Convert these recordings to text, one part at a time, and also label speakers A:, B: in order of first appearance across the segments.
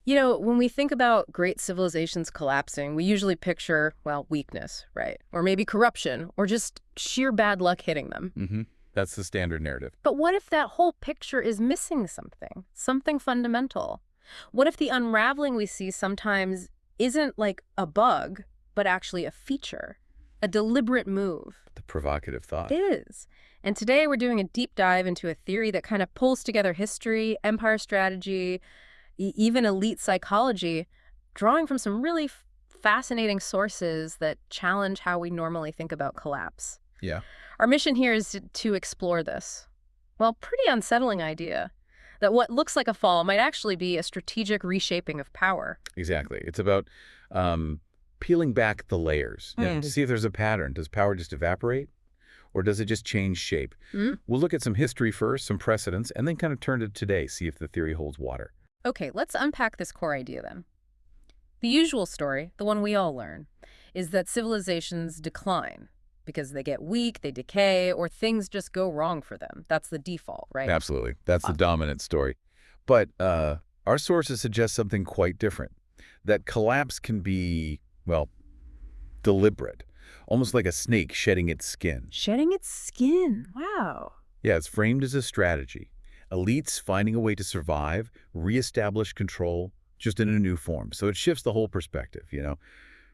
A: You know, when we think about great civilizations collapsing, we usually picture, well, weakness, right? Or maybe corruption, or just sheer bad luck hitting them.
B: Mm-hmm. That's the standard narrative.
A: But what if that whole picture is missing something? Something fundamental? What if the unraveling we see sometimes isn't like a bug, but actually a feature? A deliberate move?
B: The provocative thought.
A: It is. And today we're doing a deep dive into a theory that kind of pulls together history, empire strategy, even elite psychology, drawing from some really fascinating sources that challenge how we normally think about collapse.
B: Yeah.
A: Our mission here is to explore this, well, pretty unsettling idea that what looks like a fall might actually be a strategic reshaping of power.
B: Exactly. It's about peeling back the layers to see if there's a pattern. Does power just evaporate? Or does it just change shape? We'll look at some history first, some precedents, and then kind of turn to today, see if the theory holds water.
A: Okay, let's unpack this core idea then. The usual story, the one we all learn, is that civilizations decline because they get weak, they decay, or things just go wrong for them. That's the default, right?
B: Absolutely. That's the dominant story. But our sources suggest something quite different, that collapse can be, well, deliberate, almost like a snake shedding its skin.
A: Shedding its skin. Wow.
B: Yeah, it's framed as a strategy. Elites finding a way to survive, reestablish control, just in a new form. So it shifts the whole perspective,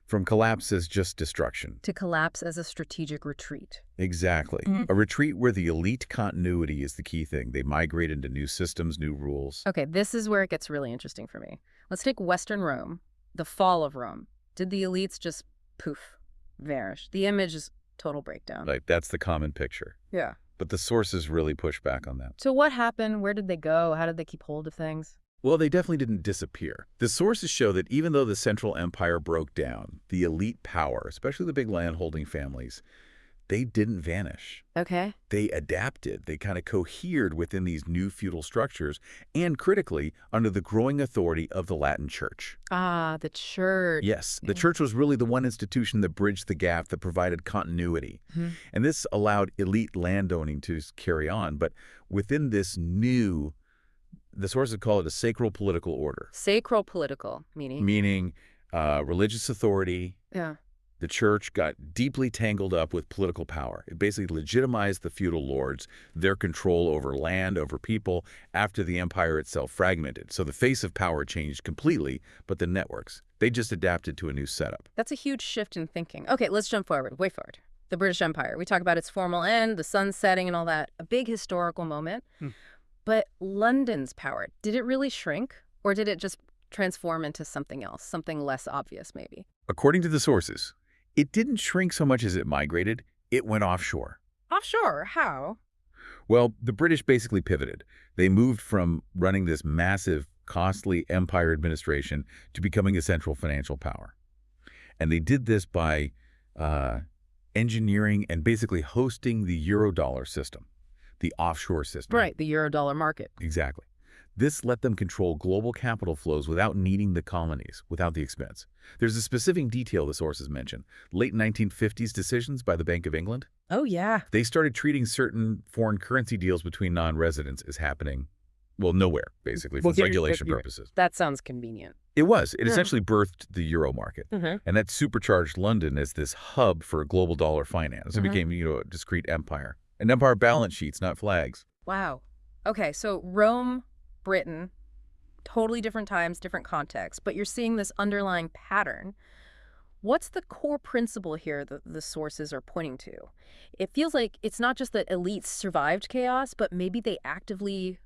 B: from collapse as just destruction.
A: To collapse as a strategic retreat.
B: Exactly. A retreat where the elite continuity is the key thing. They migrate into new systems, new rules.
A: Okay, this is where it gets really interesting for me. Let's take Western Rome, the fall of Rome. Did the elites just poof, vanish? The image is total breakdown.
B: Like, that's the common picture.
A: Yeah.
B: But the sources really push back on that.
A: So what happened? Where did they go? How did they keep hold of things?
B: Well, they definitely didn't disappear. The sources show that even though the Central Empire broke down, the elite power, especially the big land-holding families, they didn't vanish.
A: Okay.
B: They adapted. They kind of cohered within these new feudal structures and, critically, under the growing authority of the Latin Church.
A: Ah, the church.
B: Yes, the church was really the one institution that bridged the gap, that provided continuity. And this allowed elite landowning to carry on. But within this new, the sources call it a sacral political order.
A: Sacral political, meaning?
B: Meaning religious authority.
A: Yeah.
B: The church got deeply tangled up with political power. It basically legitimized the feudal lords, their control over land, over people, after the empire itself fragmented. So the face of power changed completely, but the networks, they just adapted to a new setup.
A: That's a huge shift in thinking. Okay, let's jump forward, way forward. The British Empire. We talk about its formal end, the sun setting and all that. A big historical moment. But London's power, did it really shrink? Or did it just transform into something else, something less obvious maybe?
B: According to the sources, it didn't shrink so much as it migrated. It went offshore.
A: Offshore? How?
B: Well, the British basically pivoted. They moved from running this massive, costly empire administration to becoming a central financial power. And they did this by engineering and basically hosting the Eurodollar system, the offshore system.
A: Right, the Eurodollar market.
B: Exactly. This let them control global capital flows without needing the colonies, without the expense. There's a specific detail the sources mention. Late 1950s decisions by the Bank of England.
A: Oh, yeah.
B: They started treating certain foreign currency deals between non-residents as happening, well, nowhere, basically, for regulation purposes.
A: That sounds convenient.
B: It was. It essentially birthed the euro market.
A: Mm-hmm.
B: And that supercharged London as this hub for global dollar finance. It became, a discrete empire. An empire balance sheets, not flags.
A: Wow. Okay, so Rome, Britain, totally different times, different contexts, but you're seeing this underlying pattern. What's the core principle here that the sources are pointing to? It feels like it's not just that elites survived chaos, but maybe they actively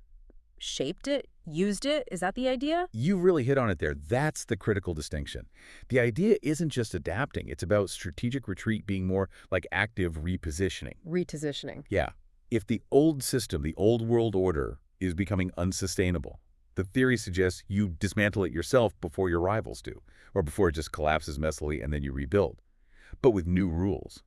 A: shaped it, used it. Is that the idea?
B: You really hit on it there. That's the critical distinction. The idea isn't just adapting. It's about strategic retreat being more like active repositioning.
A: Repositioning.
B: Yeah. If the old system, the old world order, is becoming unsustainable, the theory suggests you dismantle it yourself before your rivals do, or before it just collapses messily and then you rebuild. But with new rules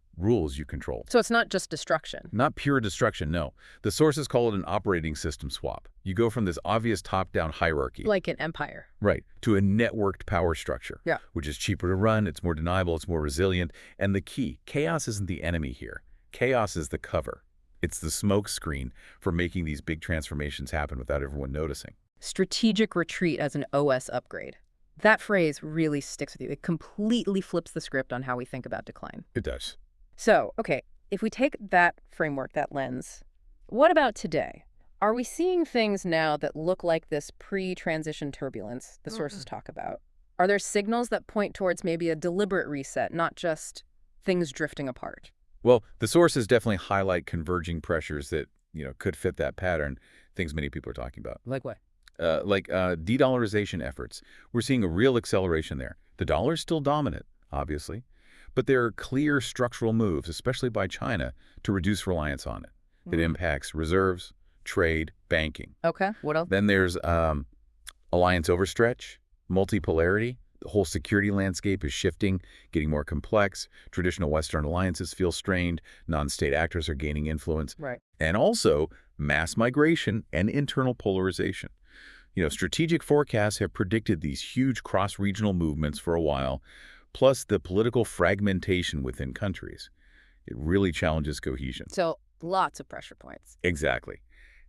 B: you control.
A: So it's not just destruction.
B: Not pure destruction, no. The sources call it an operating system swap. You go from this obvious top-down hierarchy.
A: Like an empire.
B: Right, to a networked power structure.
A: Yeah. Which
B: is cheaper to run, it's more deniable, it's more resilient. And the key, chaos isn't the enemy here. Chaos is the cover. It's the smoke screen for making these big transformations happen without everyone noticing.
A: Strategic retreat as an OS upgrade. That phrase really sticks with you. It completely flips the script on how we think about decline.
B: It does.
A: So, okay, if we take that framework, that lens, what about today? Are we seeing things now that look like this pre-transition turbulence the sources talk about? Are there signals that point towards maybe a deliberate reset, not just things drifting apart?
B: Well, the sources definitely highlight converging pressures that, could fit that pattern, things many people are talking about.
A: Like what?
B: De-dollarization efforts. We're seeing a real acceleration there. The dollar's still dominant, obviously, but there are clear structural moves, especially by China, to reduce reliance on it. That impacts reserves, trade, banking.
A: Okay, what else?
B: Then there's alliance overstretch, multipolarity. The whole security landscape is shifting, getting more complex. Traditional Western alliances feel strained. Non-state actors are gaining influence.
A: Right.
B: And also mass migration and internal polarization. Strategic forecasts have predicted these huge cross-regional movements for a while, plus the political fragmentation within countries. It really challenges cohesion.
A: So, lots of pressure points.
B: Exactly.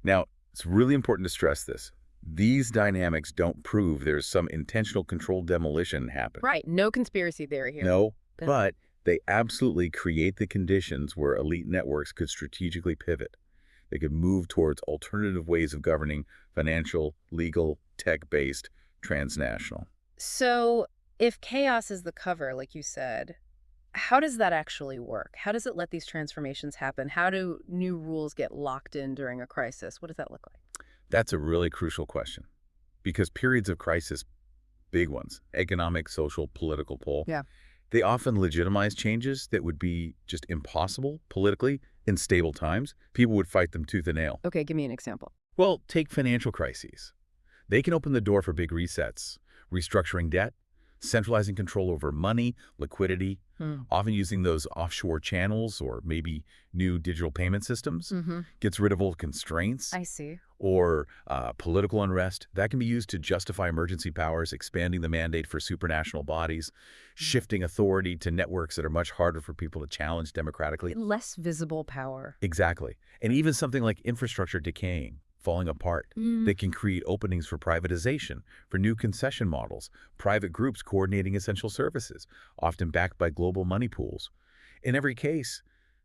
B: Now, it's really important to stress this. These dynamics don't prove there's some intentional controlled demolition happening.
A: Right, no conspiracy theory here.
B: No, but they absolutely create the conditions where elite networks could strategically pivot. They could move towards alternative ways of governing, financial, legal, tech-based, transnational.
A: So, if chaos is the cover, like you said, how does that actually work? How does it let these transformations happen? How do new rules get locked in during a crisis? What does that look like?
B: That's a really crucial question because periods of crisis, big ones, economic, social, political pull,
A: Yeah.
B: they often legitimize changes that would be just impossible politically in stable times. People would fight them tooth and nail.
A: Okay, give me an example.
B: Well, take financial crises. They can open the door for big resets, restructuring debt, centralizing control over money, liquidity, often using those offshore channels or maybe new digital payment systems, gets rid of old constraints.
A: I see.
B: Or political unrest. That can be used to justify emergency powers, expanding the mandate for supranational bodies, shifting authority to networks that are much harder for people to challenge democratically.
A: Less visible power.
B: Exactly. And even something like infrastructure decaying, falling apart, that can create openings for privatization, for new concession models, private groups coordinating essential services, often backed by global money pools. In every case,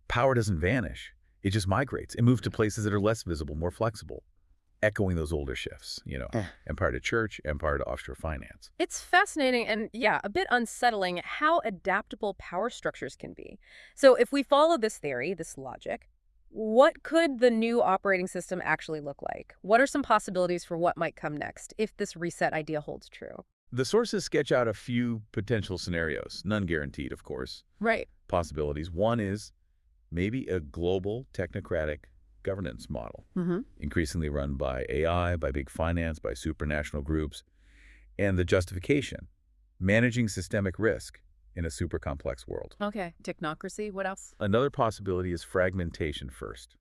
B: power doesn't vanish. It just migrates. It moves to places that are less visible, more flexible, echoing those older shifts, empire to church, empire to offshore finance.
A: It's fascinating and, yeah, a bit unsettling how adaptable power structures can be. So if we follow this theory, this logic, what could the new operating system actually look like? What are some possibilities for what might come next if this reset idea holds true?
B: The sources sketch out a few potential scenarios, none guaranteed, of course.
A: Right.
B: Possibilities. One is maybe a global technocratic governance model, increasingly run by AI, by big finance, by supranational groups, and the justification, managing systemic risk in a super complex world.
A: Okay. Technocracy, what else?
B: Another possibility is fragmentation first,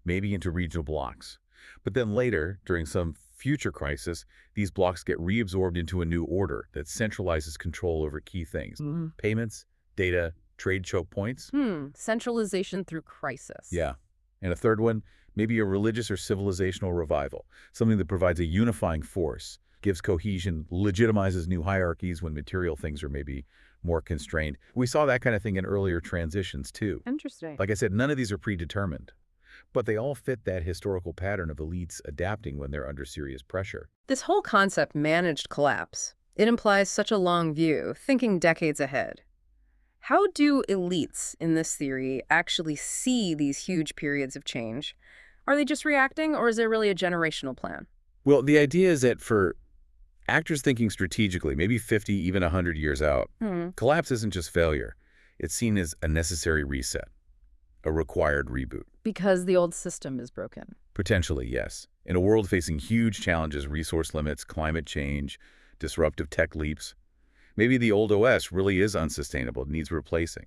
B: maybe into regional blocks. But then later, during some future crisis, these blocks get reabsorbed into a new order that centralizes control over key things, payments, data, trade choke points.
A: Centralization through crisis.
B: Yeah. And a third one, maybe a religious or civilizational revival, something that provides a unifying force, gives cohesion, legitimizes new hierarchies when material things are maybe more constrained. We saw that kind of thing in earlier transitions, too.
A: Interesting.
B: Like I said, none of these are predetermined, but they all fit that historical pattern of elites adapting when they're under serious pressure.
A: This whole concept, managed collapse, it implies such a long view, thinking decades ahead. How do elites in this theory actually see these huge periods of change? Are they just reacting, or is there really a generational plan?
B: Well, the idea is that for actors thinking strategically, maybe 50, even 100 years out, collapse isn't just failure. It's seen as a necessary reset, a required reboot.
A: Because the old system is broken.
B: Potentially, yes. In a world facing huge challenges, resource limits, climate change, disruptive tech leaps, maybe the old OS really is unsustainable. It needs replacing.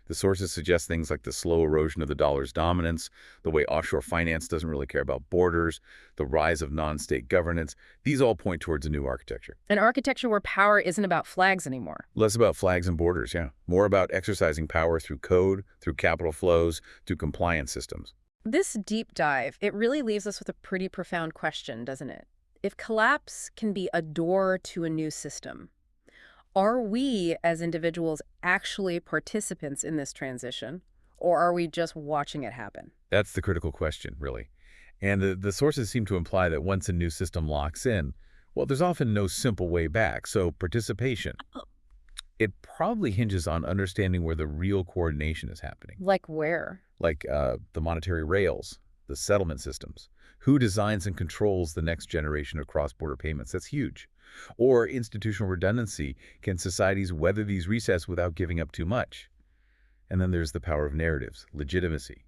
B: The sources suggest things like the slow erosion of the dollar's dominance, the way offshore finance doesn't really care about borders, the rise of non-state governance. These all point towards a new architecture.
A: An architecture where power isn't about flags anymore.
B: Less about flags and borders, yeah. More about exercising power through code, through capital flows, through compliance systems.
A: This deep dive, it really leaves us with a pretty profound question, doesn't it? If collapse can be a door to a new system, are we as individuals actually participants in this transition, or are we just watching it happen?
B: That's the critical question, really. And the sources seem to imply that once a new system locks in, well, there's often no simple way back. So participation, it probably hinges on understanding where the real coordination is happening,
A: Like where?
B: like the monetary rails, the settlement systems, who designs and controls the next generation of cross-border payments. That's huge. Or institutional redundancy. Can societies weather these resets without giving up too much? And then there's the power of narratives, legitimacy.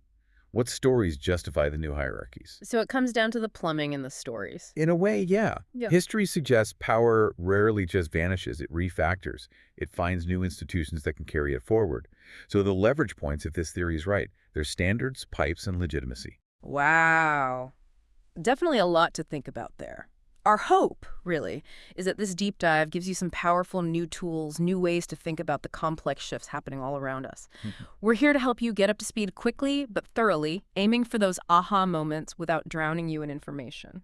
B: What stories justify the new hierarchies?
A: So it comes down to the plumbing and the stories.
B: In a way, yeah.
A: Yeah.
B: History suggests power rarely just vanishes. It refactors. It finds new institutions that can carry it forward. So the leverage points, if this theory is right, there's standards, pipes, and legitimacy.
A: Wow. Definitely a lot to think about there. Our hope, really, is that this deep dive gives you some powerful new tools, new ways to think about the complex shifts happening all around us. We're here to help you get up to speed quickly but thoroughly, aiming for those aha moments without drowning you in information.